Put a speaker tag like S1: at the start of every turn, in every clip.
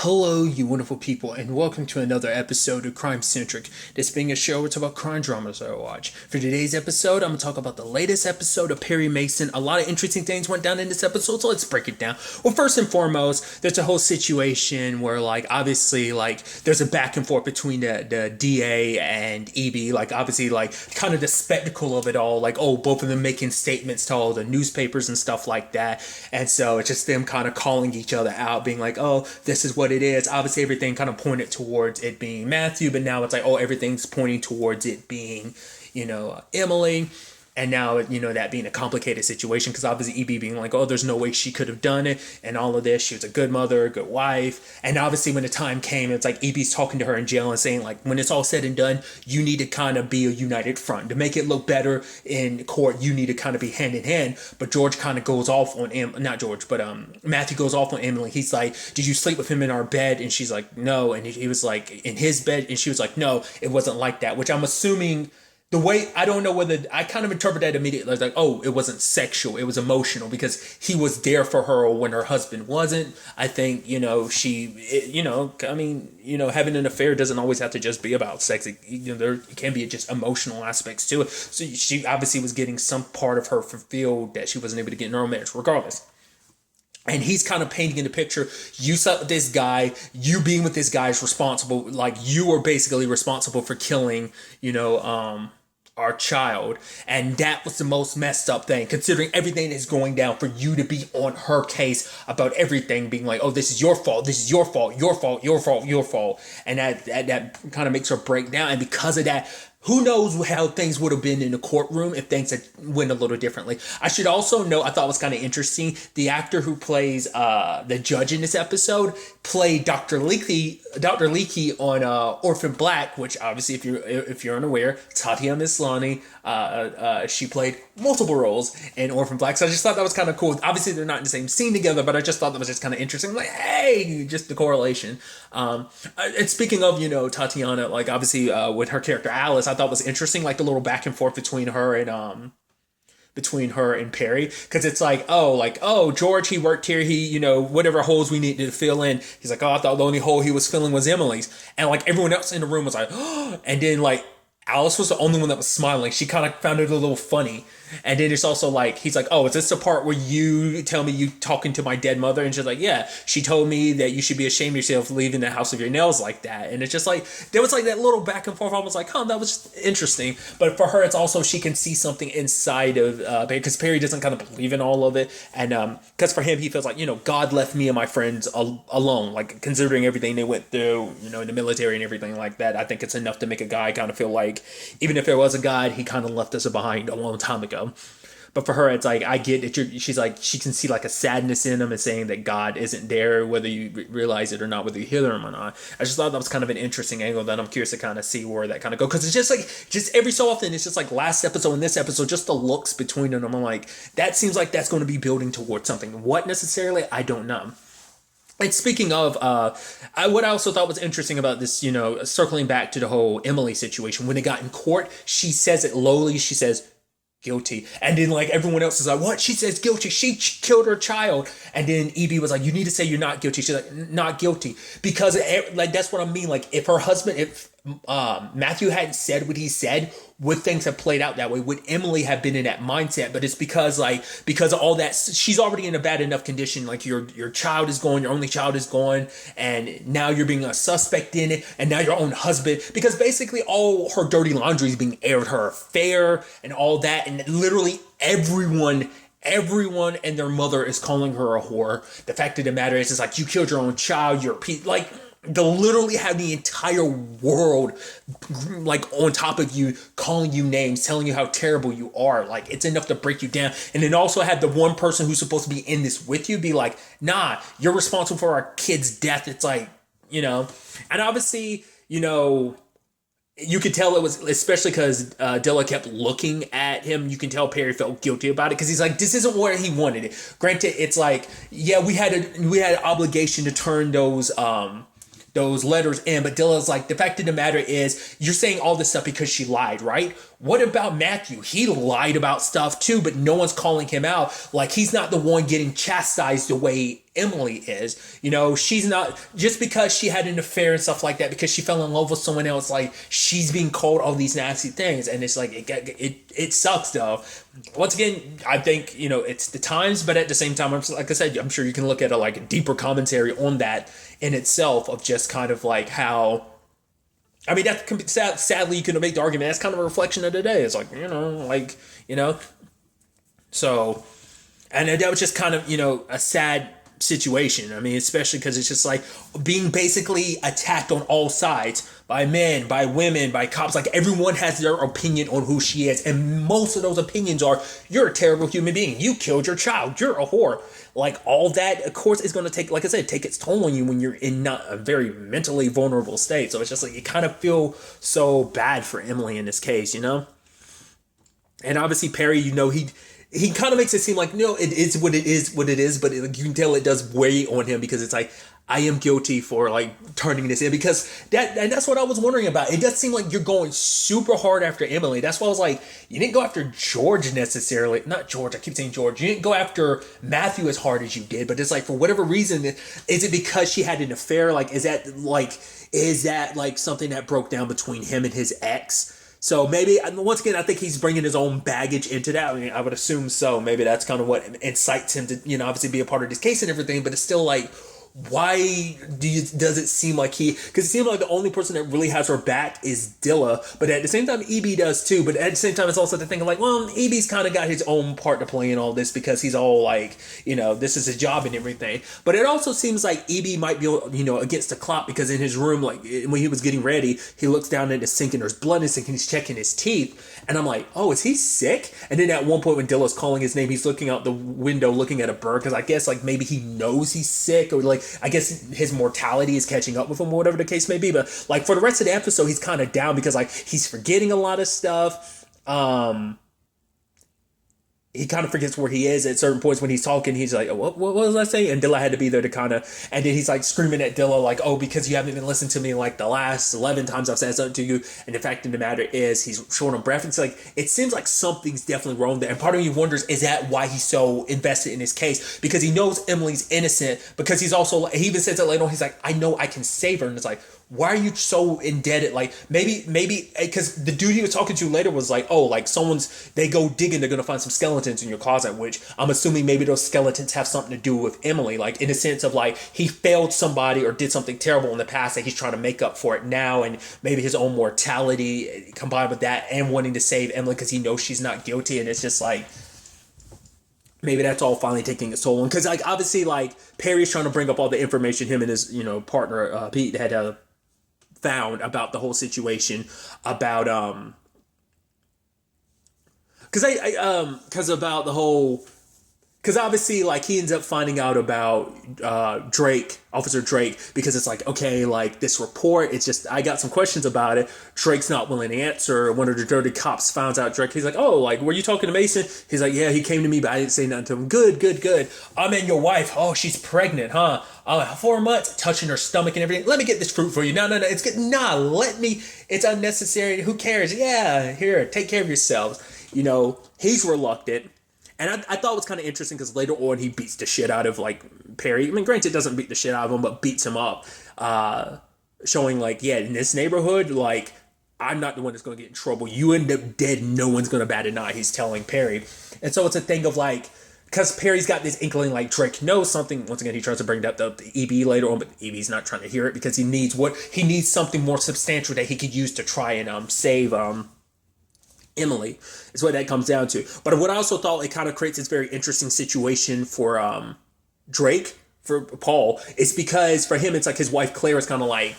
S1: Hello, you wonderful people, and welcome to another episode of Crime Centric. This being a show where it's about crime dramas that I watch. For today's episode, I'm going to talk about the latest episode of Perry Mason. A lot of interesting things went down in this episode, so let's break it down. Well, first and foremost, there's a whole situation where, obviously, there's a back and forth between the DA and EB. Obviously, kind of the spectacle of it all. Both of them making statements to all the newspapers and stuff like that. And so it's just them kind of calling each other out, being like, oh, this is what it is. Obviously, everything kind of pointed towards it being Matthew, but now it's like, oh, everything's pointing towards it being, Emily. And now, that being a complicated situation because obviously EB being like, oh, there's no way she could have done it and all of this. She was a good mother, a good wife. And obviously when the time came, it's like EB's talking to her in jail and saying, when it's all said and done, you need to kind of be a united front. To make it look better in court, you need to kind of be hand in hand. But George kind of goes off on, Matthew goes off on Emily. He's like, did you sleep with him in our bed? And she's like, no. And he was like, in his bed? And she was like, no, it wasn't like that, which I'm assuming... The way, I don't know whether, I kind of interpret that immediately as oh, it wasn't sexual, it was emotional because he was there for her when her husband wasn't. I think, having an affair doesn't always have to just be about sex. There can be just emotional aspects to it. So she obviously was getting some part of her fulfilled that she wasn't able to get in her own marriage, regardless. And he's kind of painting in the picture, you slept with this guy, you being with this guy is responsible, you are basically responsible for killing, our child. And that was the most messed up thing, considering everything is going down, for you to be on her case about everything, being like, oh, this is your fault, this is your fault, your fault, your fault, your fault. And that kind of makes her break down. And because of that, who knows how things would have been in the courtroom if things had went a little differently. I should also note, I thought it was kind of interesting, the actor who plays the judge in this episode played Dr. Leakey on Orphan Black, which obviously, if you're unaware, Tatiana Maslany, she played multiple roles in Orphan Black. So I just thought that was kind of cool. Obviously, they're not in the same scene together, but I just thought that was just kind of interesting. Hey, just the correlation. And speaking of, Tatiana, obviously with her character Alice, I thought was interesting, the little back and forth between her and Perry, because it's oh, George, he worked here, he, whatever holes we needed to fill in, he's like, oh, I thought the only hole he was filling was Emily's, and everyone else in the room was like, oh, and then Alice was the only one that was smiling. She kind of found it a little funny. And then it's also he's like, oh, is this the part where you tell me you talking to my dead mother? And she's like, yeah, she told me that you should be ashamed of yourself leaving the house of your nails like that. And it's just there was that little back and forth. I was like, that was just interesting. But for her, it's also, she can see something inside of Perry, because Perry doesn't kind of believe in all of it. And because for him, he feels God left me and my friends alone. Considering everything they went through, in the military and everything like that, I think it's enough to make a guy kind of feel even if there was a God, he kind of left us behind a long time ago. But for her, it's I get it. She's she can see a sadness in him and saying that God isn't there, whether you realize it or not, whether you hear him or not. I just thought that was kind of an interesting angle that I'm curious to kind of see where that kind of go. Because it's just every so often, it's just last episode and this episode, just the looks between them. I'm that seems like that's going to be building towards something. What necessarily, I don't know. And speaking of, what I also thought was interesting about this, circling back to the whole Emily situation, when it got in court, she says it lowly. She says, guilty. And then everyone else is like, what? She says guilty. She killed her child. And then EB was like, you need to say you're not guilty. She's like, not guilty. Because that's what I mean. If her husband, if Matthew hadn't said what he said, would things have played out that way? Would Emily have been in that mindset? But it's because of all that, she's already in a bad enough condition. Your child is gone, your only child is gone, and now you're being a suspect in it, and now your own husband, because basically all her dirty laundry is being aired, her affair and all that, and literally everyone and their mother is calling her a whore. The fact of the matter is, it's you killed your own child, you're to literally have the entire world on top of you, calling you names, telling you how terrible you are, it's enough to break you down. And then also have the one person who's supposed to be in this with you be like, nah, you're responsible for our kid's death. It's and obviously, you could tell it was, especially because Dilla kept looking at him, you can tell Perry felt guilty about it, because he's this isn't where he wanted it. Granted, it's yeah, we had an obligation to turn those letters in, but Dilla's the fact of the matter is, you're saying all this stuff because she lied, right? What about Matthew? He lied about stuff too, but no one's calling him out. Like, he's not the one getting chastised the way Emily is. You know, she's not, just because she had an affair and stuff like that, because she fell in love with someone else, like, she's being called all these nasty things. And it's like, it sucks though. Once again, I think, you know, it's the times, but at the same time, like I said, I'm sure you can look at a deeper commentary on that in itself, of just kind of like how, I mean, that can be, sadly, you can make the argument that's kind of a reflection of the day. It's like, so, and that was just kind of, a sad situation. I mean, especially because it's just like being basically attacked on all sides by men, by women, by cops. Like, everyone has their opinion on who she is. And most of those opinions are, you're a terrible human being. You killed your child. You're a whore. Like, all that, of course, is going to take, like I said, take its toll on you when you're in not a very mentally vulnerable state. So it's just like, you kind of feel so bad for Emily in this case, And obviously Perry, he kind of makes it seem like, no, it is what it is, but you can tell it does weigh on him, because it's like, I am guilty for like turning this in, because that's what I was wondering about. It does seem like you're going super hard after Emily. That's why I was like, you didn't go after George necessarily. Not George, I keep saying George. You didn't go after Matthew as hard as you did, but it's like, for whatever reason, is it because she had an affair? Like, is that like something that broke down between him and his ex? So maybe, once again, I think he's bringing his own baggage into that. I mean, I would assume so. Maybe that's kind of what incites him to, obviously be a part of this case and everything. But it's still like, why does it seem like because it seems like the only person that really has her back is Dilla, but at the same time EB does too. But at the same time, it's also the thing of like, well, EB's kind of got his own part to play in all this, because he's all like, this is his job and everything. But it also seems like EB might be, against the clock, because in his room, like when he was getting ready, he looks down at the sink and there's blood in the sink and he's checking his teeth, and I'm like, oh, is he sick? And then at one point when Dilla's calling his name, he's looking out the window looking at a bird, because I guess like maybe he knows he's sick, or like, I guess his mortality is catching up with him, or whatever the case may be. But like, for the rest of the episode, he's kind of down, because like he's forgetting a lot of stuff. He kind of forgets where he is at certain points when he's talking. He's like, what was I saying? And Dilla had to be there to kind of, and then he's like screaming at Dilla like, oh, because you haven't even listened to me like the last 11 times I've said something to you. And the fact of the matter is, he's short on breath. It's like, it seems like something's definitely wrong there. And part of me wonders, is that why he's so invested in his case? Because he knows Emily's innocent, because he even says it later on, he's like, I know I can save her. And it's like, why are you so indebted? Like, maybe, because the dude he was talking to later was like, oh, like they go digging, they're going to find some skeletons in your closet, which I'm assuming maybe those skeletons have something to do with Emily, like in a sense of like, he failed somebody or did something terrible in the past that he's trying to make up for it now, and maybe his own mortality combined with that and wanting to save Emily because he knows she's not guilty. And it's just like, maybe that's all finally taking its toll on, because like, obviously, like, Perry's trying to bring up all the information him and his, partner, Pete, had found about the whole situation, about because obviously, like, he ends up finding out about Officer Drake, because it's like, okay, like, this report, it's just, I got some questions about it. Drake's not willing to answer. One of the dirty cops finds out Drake. He's like, oh, like, were you talking to Mason? He's like, yeah, he came to me, but I didn't say nothing to him. Good. I mean, your wife, oh, she's pregnant, huh? 4 months, touching her stomach and everything. Let me get this fruit for you. No, it's good. Nah, it's unnecessary. Who cares? Yeah, here, take care of yourselves. He's reluctant. And I thought it was kind of interesting, because later on he beats the shit out of, like, Perry. I mean, granted, doesn't beat the shit out of him, but beats him up. Showing, like, yeah, in this neighborhood, like, I'm not the one that's going to get in trouble. You end up dead, no one's going to bat an eye, he's telling Perry. And so it's a thing of, like, because Perry's got this inkling, like, Drake knows something. Once again, he tries to bring up the EB later on, but EB's not trying to hear it, because he needs something more substantial that he could use to try and save Emily, is what that comes down to. But what I also thought, it kind of creates this very interesting situation for Drake, for Paul, is because for him, it's like his wife Claire is kind of like,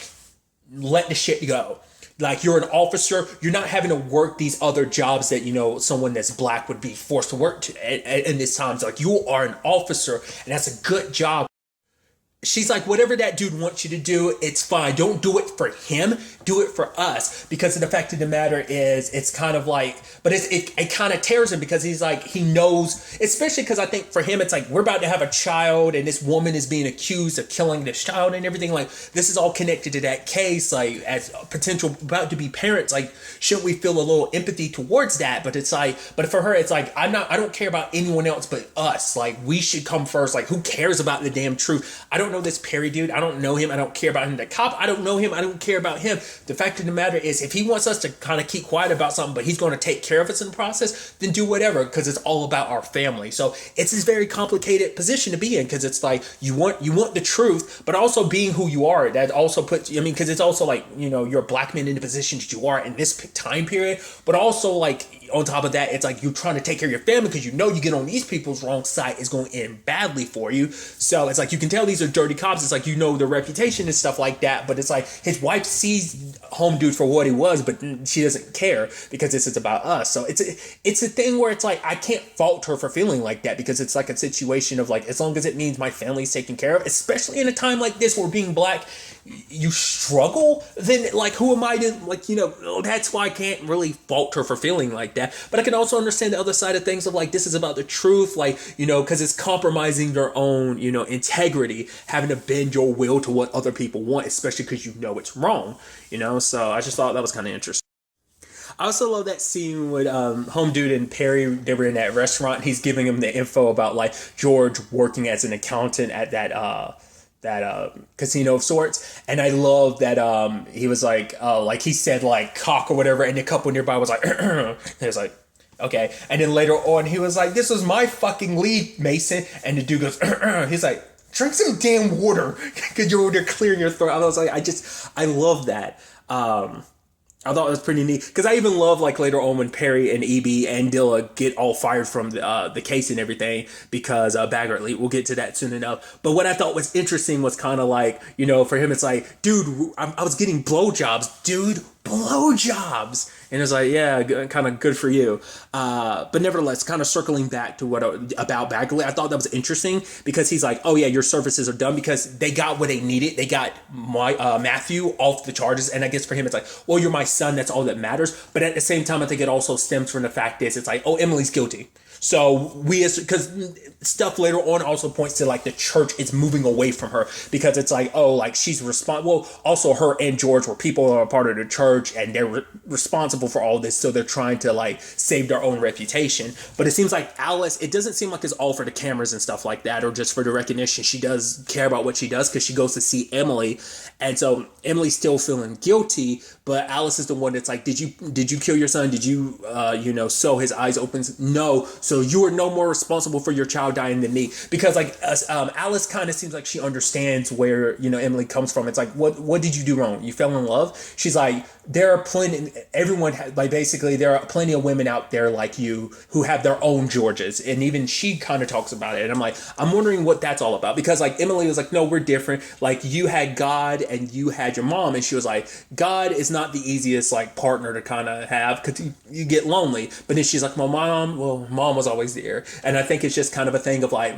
S1: let the shit go. Like, you're an officer, you're not having to work these other jobs that, someone that's black would be forced to work in this time. It's like, you are an officer, and that's a good job. she's like, whatever that dude wants you to do, it's fine. Don't do it for him. Do it for us. Because the fact of the matter is, it's kind of like, but it kind of tears him because he's like, he knows, especially because I think for him, it's like, we're about to have a child and this woman is being accused of killing this child and everything. Like, this is all connected to that case. Like, as potential about to be parents, like, shouldn't we feel a little empathy towards that? But it's like, but for her, it's like, I don't care about anyone else but us. Like, we should come first. Like, who cares about the damn truth? I don't know this Perry dude. I don't know him. I don't care about him. The cop, I don't know him. I don't care about him. The fact of the matter is, if he wants us to kind of keep quiet about something, but he's going to take care of us in the process, then do whatever, because it's all about our family. So it's this very complicated position to be in, because it's like, you want the truth, but also being who you are. That also puts, I mean, because it's also like, you know, you're a black man in the position that you are in this time period, but also like, on top of that, it's like you're trying to take care of your family because you know you get on these people's wrong side, it's going to end badly for you. So it's like, you can tell these are dirty cops. It's like, you know, their reputation and stuff like that. But it's like, his wife sees home dude for what he was, but she doesn't care because this is about us. So it's a thing where it's like, I can't fault her for feeling like that, because it's like a situation of like, as long as it means my family's taken care of, especially in a time like this where being black, you struggle, then like, who am I to, like, you know, that's why I can't really fault her for feeling like that. But I can also understand the other side of things of like, this is about the truth, like, you know, because it's compromising your own, you know, integrity, having to bend your will to what other people want, especially because you know it's wrong, you know. So I just thought that was kind of interesting. I also love that scene with Home Dude and Perry. They were in that restaurant, and he's giving him the info about like George working as an accountant at that casino of sorts. And I love that he was like he said like cock or whatever, and the couple nearby was like he was like, okay. And then later on he was like, this was my fucking lead, Mason. And the dude goes he's like, drink some damn water because you're clearing your throat. I was like, I love that. I thought it was pretty neat, because I even love like later on when Perry and EB and Dilla get all fired from the case and everything because Baggerly. We'll get to that soon enough. But what I thought was interesting was kind of like, you know, for him it's like, dude, I was getting blowjobs, dude. Blowjobs. And it's like, yeah, kind of good for you. But nevertheless, kind of circling back to what about Bagley, I thought that was interesting, because he's like, oh yeah, your services are done, because they got what they needed. They got Matthew off the charges. And I guess for him, it's like, well, you're my son. That's all that matters. But at the same time, I think it also stems from the fact is, it's like, oh, Emily's guilty. So because stuff later on also points to like the church is moving away from her, because it's like, oh, like she's responsible. Well, also her and George were people who are part of the church, and they're responsible for all this. So they're trying to like save their own reputation. But it seems like Alice, it doesn't seem like it's all for the cameras and stuff like that, or just for the recognition. She does care about what she does, because she goes to see Emily. And so Emily's still feeling guilty, but Alice is the one that's like, did you kill your son? Did you, sew his eyes open? No. So you are no more responsible for your child dying than me. Because like Alice kind of seems like she understands where, you know, Emily comes from. It's like, what did you do wrong? You fell in love? She's like, there are plenty, basically there are plenty of women out there like you who have their own Georges. And even she kind of talks about it. And I'm like, I'm wondering what that's all about. Because like Emily was like, no, we're different. Like you had God and you had your mom. And she was like, God is not the easiest like partner to kind of have, because you get lonely. But then she's like, mom was always there. And I think it's just kind of a thing of like,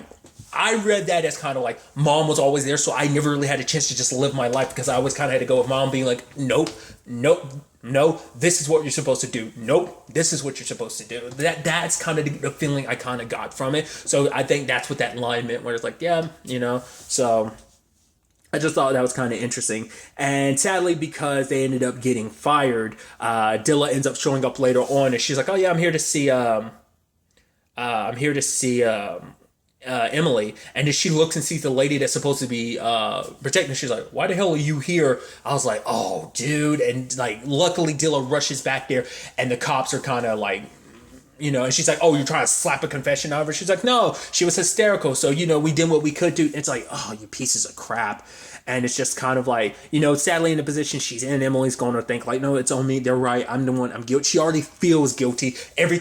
S1: I read that as kind of like mom was always there, so I never really had a chance to just live my life, because I always kind of had to go with mom being like, nope, no, this is what you're supposed to do. Nope, this is what you're supposed to do. That's kind of the feeling I kind of got from it. So I think that's what that line meant, where it's like, yeah, you know. So I just thought that was kind of interesting. And sadly, because they ended up getting fired, Dilla ends up showing up later on, and she's like, oh yeah, I'm here to see Emily. And then she looks and sees the lady that's supposed to be protecting. She's like, why the hell are you here? I was like, oh dude. And like luckily Dilla rushes back there, and the cops are kind of like, you know, and she's like, oh, you're trying to slap a confession out of her? She's like, no, she was hysterical, so you know, we did what we could do. It's like, oh, you pieces of crap. And it's just kind of like, you know, sadly in the position she's in, Emily's going to think like, no, it's on me. They're right. I'm the one. I'm guilty. She already feels guilty. Every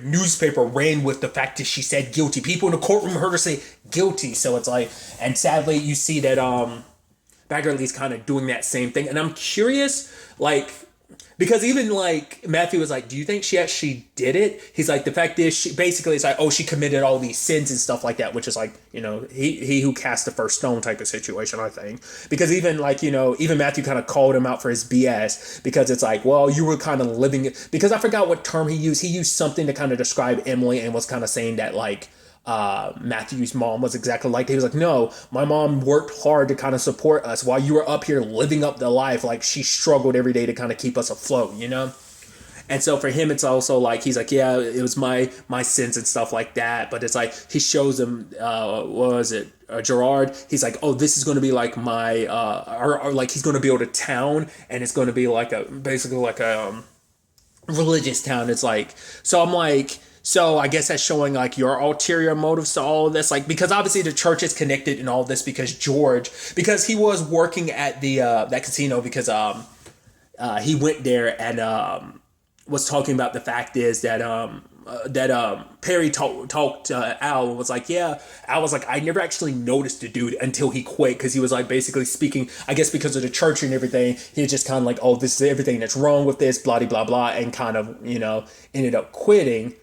S1: newspaper ran with the fact that she said guilty. People in the courtroom heard her say guilty. So it's like, and sadly you see that Baggerly's kind of doing that same thing. And I'm curious, like, Because even like Matthew was like, do you think she actually did it? He's like, the fact is, she basically it's like, oh, she committed all these sins and stuff like that, which is like, he who cast the first stone type of situation, I think. Because even like, even Matthew kind of called him out for his BS, because it's like, well, you were kind of living it, because I forgot what term he used. He used something to kind of describe Emily, and was kind of saying that like, Matthew's mom was exactly like, he was like, no, my mom worked hard to kind of support us while you were up here living up the life. Like, she struggled every day to kind of keep us afloat, And so for him, it's also like, he's like, yeah, it was my sins and stuff like that. But it's like, he shows him, what was it? Gerard, he's like, oh, this is going to be like my, or like he's going to build a town, and it's going to be like basically like a religious town. It's like, so I'm like, so I guess that's showing like your ulterior motives to all of this, like, because obviously the church is connected in all this, because because he was working at the that casino, because he went there and was talking about the fact is that Perry talked to Al and was like, yeah, Al was like, I never actually noticed the dude until he quit, because he was like basically speaking, I guess because of the church and everything, he was just kind of like, oh, this is everything that's wrong with this, blah, blah, blah, and kind of, ended up quitting.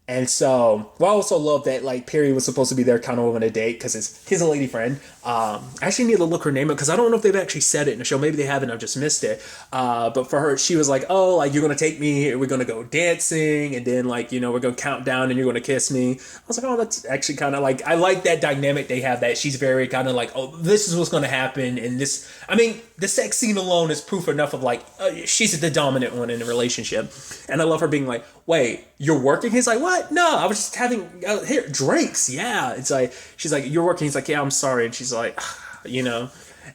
S1: And so, well, I also love that like Perry was supposed to be there kind of on a date, because he's a lady friend. I actually need to look her name up, because I don't know if they've actually said it in the show. Maybe they haven't. I've just missed it. But for her, she was like, oh, like, you're going to take me, we're going to go dancing, and then like, we're going to count down and you're going to kiss me. I was like, oh, that's actually kind of like, I like that dynamic they have, that she's very kind of like, oh, this is what's going to happen. And this, I mean, the sex scene alone is proof enough of like, she's the dominant one in the relationship. And I love her being like, wait, you're working? He's like, what? No, I was just having here drinks. Yeah. It's like, she's like, you're working? He's like, yeah, I'm sorry. And she's like,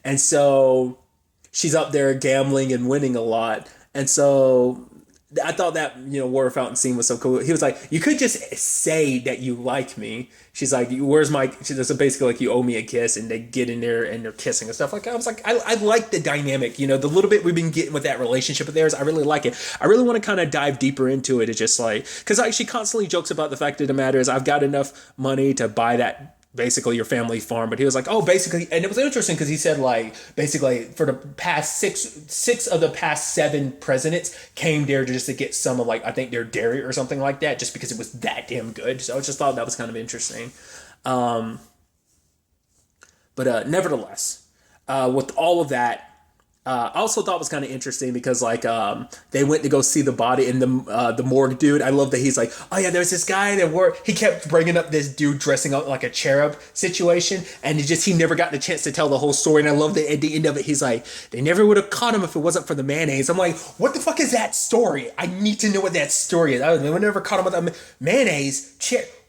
S1: and so she's up there gambling and winning a lot. And so I thought that, water fountain scene was so cool. He was like, you could just say that you like me. She's like, where's my, she's basically like, you owe me a kiss, and they get in there and they're kissing and stuff like that. I was like, I like the dynamic, the little bit we've been getting with that relationship of theirs. I really like it. I really want to kind of dive deeper into it. It's just like, because like, she constantly jokes about the fact of the matter is, I've got enough money to buy that, basically your family farm. But he was like, oh, basically, and it was interesting because he said like, basically for the past six of the past 7 presidents came there just to get some of like, I think their dairy or something like that, just because it was that damn good. So I just thought that was kind of interesting. But nevertheless, with all of that, I also thought was kind of interesting because like they went to go see the body in the morgue dude. I love that he's like, oh yeah, there's this guy he kept bringing up this dude dressing up like a cherub situation, and he never got the chance to tell the whole story. And I love that at the end of it, he's like, they never would have caught him if it wasn't for the mayonnaise. I'm like, what the fuck is that story? I need to know what that story is. They would never caught him with that mayonnaise.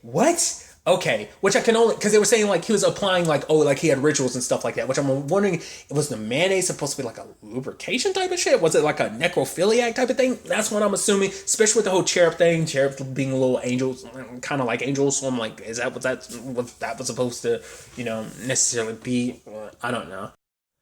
S1: What? Okay, which I can only, because they were saying like he was applying like, oh, like he had rituals and stuff like that, which I'm wondering, was the mayonnaise supposed to be like a lubrication type of shit? Was it like a necrophiliac type of thing? That's what I'm assuming, especially with the whole cherub thing, cherub being little angels, kind of like angels. So I'm like, is that what that was supposed to, necessarily be? I don't know.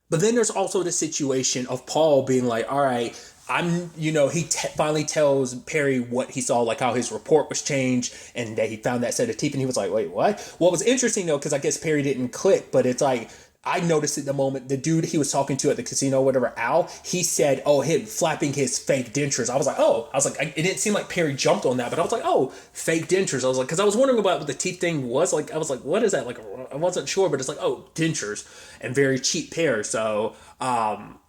S1: But then there's also the situation of Paul being like, all right, he finally tells Perry what he saw, like how his report was changed and that he found that set of teeth, and he was like, wait, what? What was interesting though, because I guess Perry didn't click, but it's like, I noticed at the moment, the dude he was talking to at the casino, whatever, Al, he said, oh, him flapping his fake dentures. I was like, it didn't seem like Perry jumped on that, but I was like, oh, fake dentures. I was like, because I was wondering about what the teeth thing was. Like, I was like, what is that? Like, I wasn't sure, but it's like, oh, dentures, and very cheap pair. So,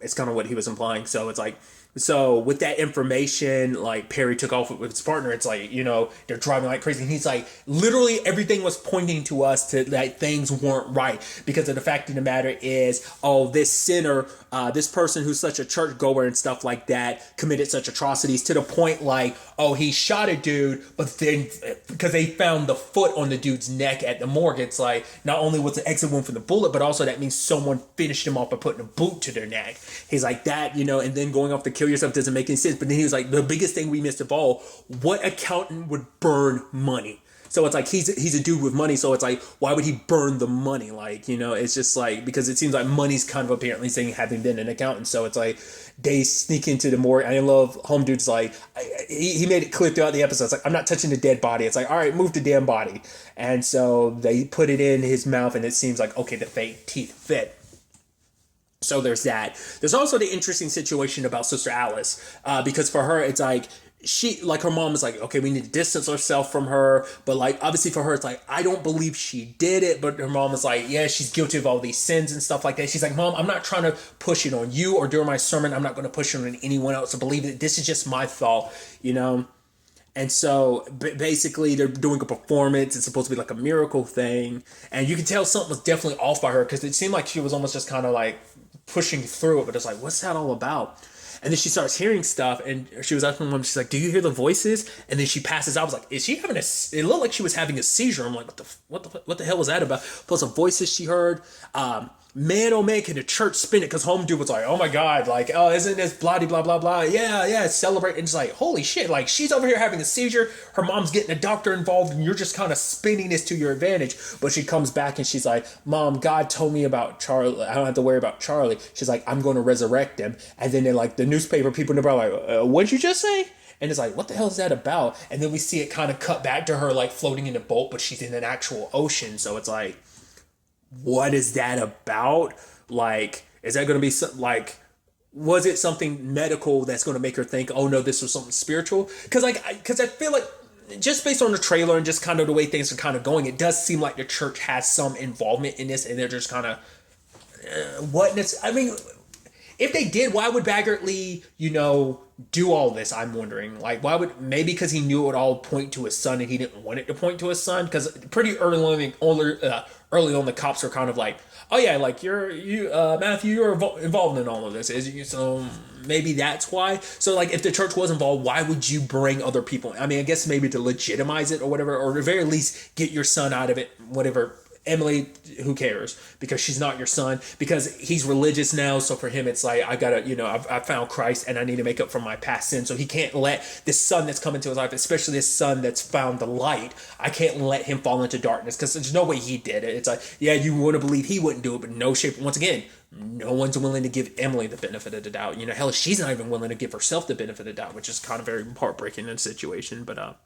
S1: it's kind of what he was implying. So it's like, so with that information, like Perry took off with his partner. It's like, they're driving like crazy. And he's like, literally everything was pointing to us to that things weren't right, because of the fact of the matter is, oh, this sinner, this person who's such a church goer and stuff like that committed such atrocities to the point like, oh, he shot a dude, but then because they found the foot on the dude's neck at the morgue, it's like, not only was the exit wound from the bullet, but also that means someone finished him off by putting a boot to their neck. He's like that, and then going off the kill yourself doesn't make any sense. But then he was like, the biggest thing we missed of all, what accountant would burn money? So it's like, he's a dude with money, so it's like, why would he burn the money? Like, it's just like, because it seems like money's kind of apparently saying having been an accountant. So it's like, they sneak into the morgue. I love Home Dude's like, he made it clear throughout the episode. It's like, I'm not touching the dead body. It's like, all right, move the damn body. And so they put it in his mouth, and it seems like, okay, the fake teeth fit. So there's that. There's also the interesting situation about Sister Alice, because for her, it's like, her mom is like, okay, we need to distance ourselves from her. But like, obviously for her, it's like, I don't believe she did it. But her mom is like, yeah, she's guilty of all these sins and stuff like that. She's like, Mom, I'm not trying to push it on you, or during my sermon, I'm not going to push it on anyone else to believe it. This is just my thought, you know? And so basically they're doing a performance. It's supposed to be like a miracle thing. And you can tell something was definitely off by her, because it seemed like she was almost just kind of like pushing through it. But it's like, what's that all about? And then she starts hearing stuff, and she was asking mom, she's like, do you hear the voices? And then she passes out. I was like, is she having it looked like she was having a seizure. I'm like, what the hell was that about? Plus the voices she heard. Man, oh man, can the church spin it? Because home dude was like, oh my God, like, oh, isn't this blah, blah, blah, blah. Yeah, celebrate. And it's like, holy shit, like, she's over here having a seizure. Her mom's getting a doctor involved, and you're just kind of spinning this to your advantage. But she comes back and she's like, Mom, God told me about Charlie. I don't have to worry about Charlie. She's like, I'm going to resurrect him. And then they're like, the newspaper people in the bar are like, what'd you just say? And it's like, what the hell is that about? And then we see it kind of cut back to her like floating in a boat, but she's in an actual ocean. So it's like, what is that about? Like, is that going to be like, was it something medical that's going to make her think, oh no, this was something spiritual? Because I feel like just based on the trailer and just kind of the way things are kind of going, it does seem like the church has some involvement in this, and they're just kind of I mean, if they did, why would Baggert Lee, do all this? I'm wondering. Like, why would, maybe because he knew it would all point to his son and he didn't want it to point to his son? Because pretty early on, the cops are kind of like, oh yeah, like Matthew, you're involved in all of this. So maybe that's why. So like, if the church was involved, why would you bring other people? I mean, I guess maybe to legitimize it or whatever, or at the very least get your son out of it, whatever. Emily, who cares? Because she's not your son. Because he's religious now, so for him it's like, I gotta, I've found Christ and I need to make up for my past sin. So he can't let this son that's come into his life, especially this son that's found the light, I can't let him fall into darkness, because there's no way he did it. It's like, yeah, you want to believe he wouldn't do it, but no shape. Once again, no one's willing to give Emily the benefit of the doubt. Hell, she's not even willing to give herself the benefit of the doubt, which is kind of very heartbreaking in the situation. But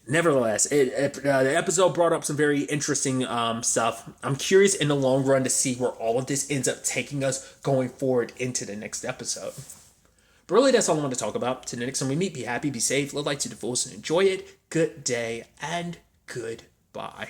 S1: nevertheless, the episode brought up some very interesting stuff. I'm curious in the long run to see where all of this ends up taking us going forward into the next episode. But really, that's all I want to talk about. Till the next time we meet, be happy, be safe, live life to the fullest, and enjoy it. Good day, and goodbye.